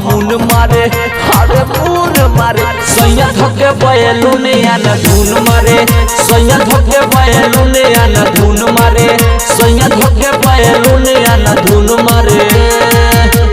मुन मारे हरे मुन मारे सैया धके बैलून आना धुन मारे सैया धके बैलून आना धुन मारे सैया धके बैलून आना धुन मारे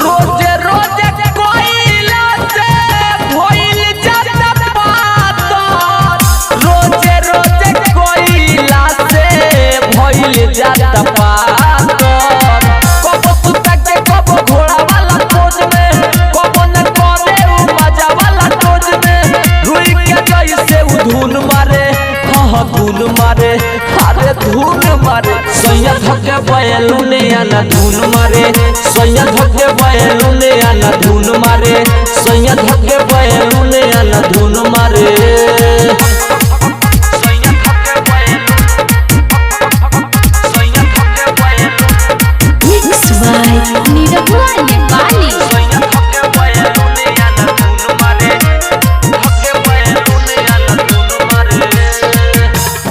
रोजे रोजे कोयला से भइल जाता पातर रोजे रोजे कोयला से भइल जाता पातर कब सुता के कब घोड़ा वाला खोज में कब न करे उ मजा वाला खोज में रुई के जैसे उ धुन मारे हां धुन मारे अरे धुन मारे सैया धके बैलून आना धुन मारे सैया धके बैलून आना धुन मारे सैया धके बैलून आना धुन मारे Mixed by Nirahua Nepali.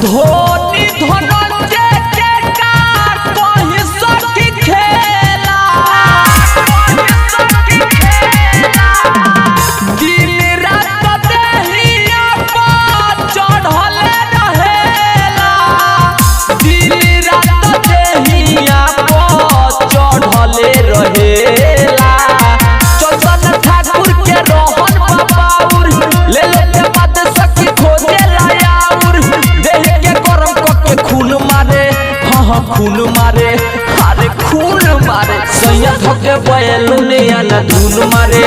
धोनी धनंजय के कार कहीं सखी खेला दिन रात देहिया पर चढ़ल रहेला दिन रात देहिया पर चढ़ल रहेला चंदन ठाकुर के रोहन बाबाउर ले ले के बाद सखी खोजे लायाउर देह के गरम करके खून मारे हां खून मारे अरे खून मारे सैया धके बैलून आना धुन मारे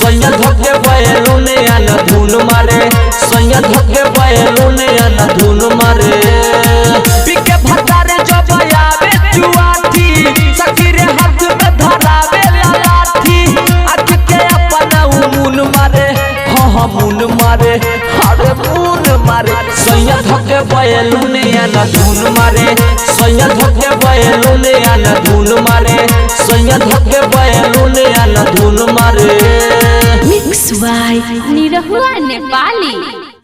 सैया धके बैलून आना धुन मारे सैया धके बैलून आना धुन मारे पिके भतारे जब आवे जुआठी सखी रे हाथ में धरावे लाठी आँख के अपना मुन मारे हां मुन मारे अरे मुन मारे सैया धके बैलून आना धुन मारे सैया धके बैलून आना धुन मारे सैया धके बैलून आना धुन मारे Mixed by Nirahua Nepali.